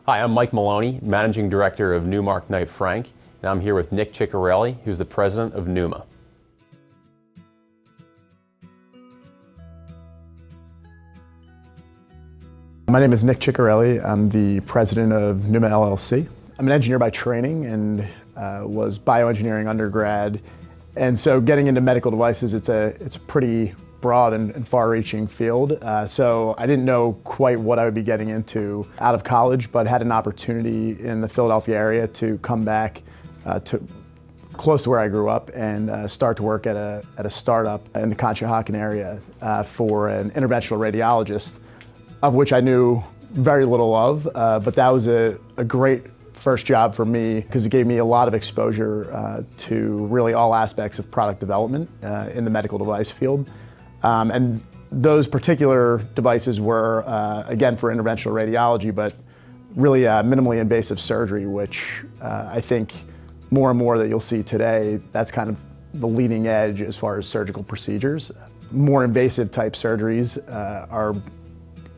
Hi, I'm Mike Maloney, Managing Director of Newmark Knight Frank, and I'm here with Nick Ciccarelli, who's the President of Neuma. My name is Nick Ciccarelli. I'm the President of Neuma LLC. I'm an engineer by training and was bioengineering undergrad. And so getting into medical devices, it's a pretty broad and far-reaching field. So I didn't know quite what I would be getting into out of college, but had an opportunity in the Philadelphia area to come back to close to where I grew up and start to work at a startup in the Conshohocken area for an interventional radiologist, of which I knew very little of, but that was a great first job for me because it gave me a lot of exposure to really all aspects of product development in the medical device field. And those particular devices were, again, for interventional radiology, but really minimally invasive surgery, which I think more and more that you'll see today, that's kind of the leading edge as far as surgical procedures. More invasive type surgeries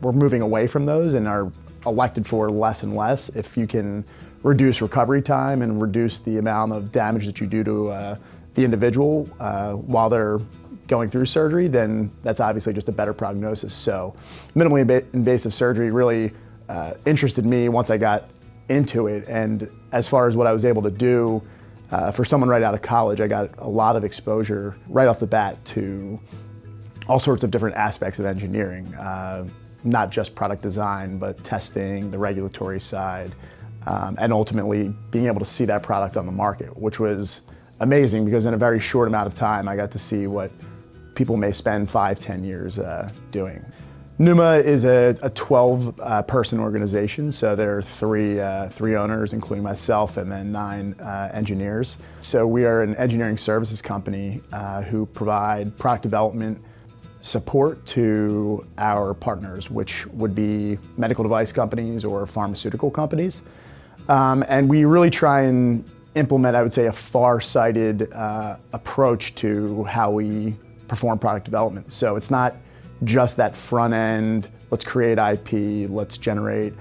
we're moving away from those and are elected for less and less. If you can reduce recovery time and reduce the amount of damage that you do to the individual while they're going through surgery, then that's obviously just a better prognosis. So minimally invasive surgery really interested me once I got into it. And as far as what I was able to do, for someone right out of college, I got a lot of exposure right off the bat to all sorts of different aspects of engineering. Not just product design, but testing, the regulatory side, and ultimately being able to see that product on the market, which was amazing because in a very short amount of time, I got to see what people may spend 5-10 years doing. Neuma is a 12-person organization, so there are three owners, including myself, and then 9 engineers. So we are an engineering services company who provide product development support to our partners, which would be medical device companies or pharmaceutical companies. And we really try and implement, I would say, a far-sighted approach to how we perform product development. So it's not just that front end, let's create IP, let's generate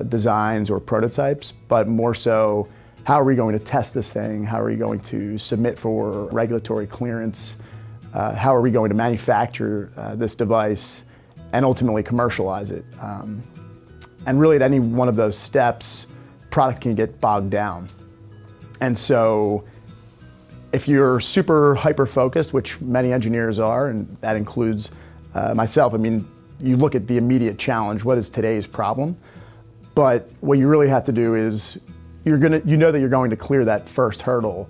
designs or prototypes, but more so, how are we going to test this thing? How are we going to submit for regulatory clearance? How are we going to manufacture this device and ultimately commercialize it? And really at any one of those steps, product can get bogged down. And so if you're super hyper-focused, which many engineers are, and that includes myself, I mean, you look at the immediate challenge, what is today's problem? But what you really have to do is, you know that you're going to clear that first hurdle,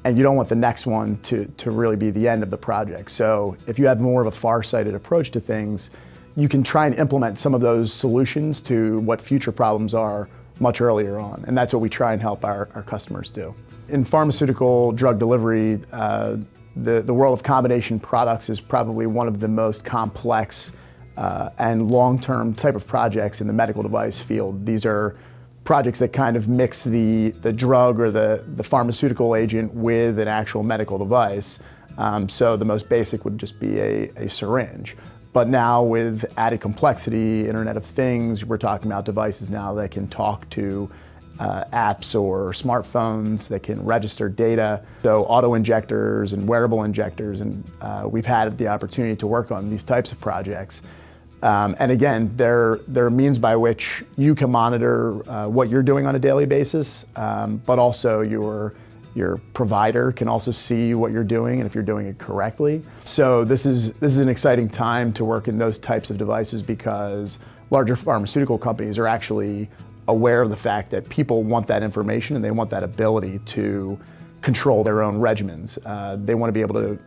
and you don't want the next one to really be the end of the project. So if you have more of a far-sighted approach to things, you can try and implement some of those solutions to what future problems are much earlier on. And that's what we try and help our customers do. In pharmaceutical drug delivery, the world of combination products is probably one of the most complex and long-term type of projects in the medical device field. These are projects that kind of mix the drug or the pharmaceutical agent with an actual medical device. So the most basic would just be a syringe. But now with added complexity, Internet of Things, we're talking about devices now that can talk to apps or smartphones that can register data. So auto injectors and wearable injectors, and we've had the opportunity to work on these types of projects. And again, they're a means by which you can monitor what you're doing on a daily basis, but also your provider can also see what you're doing and if you're doing it correctly. So this is an exciting time to work in those types of devices because larger pharmaceutical companies are actually aware of the fact that people want that information and they want that ability to control their own regimens. They want to be able to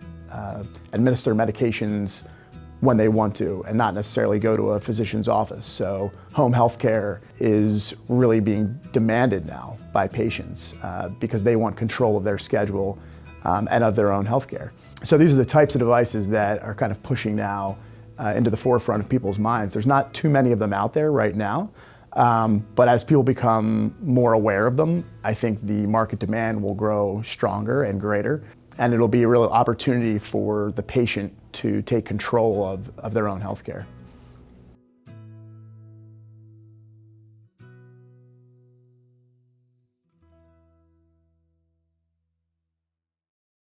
administer medications when they want to and not necessarily go to a physician's office. So home health care is really being demanded now by patients because they want control of their schedule and of their own health care. So these are the types of devices that are kind of pushing now into the forefront of people's minds. There's not too many of them out there right now, but as people become more aware of them, I think the market demand will grow stronger and greater. And it'll be a real opportunity for the patient to take control of their own healthcare.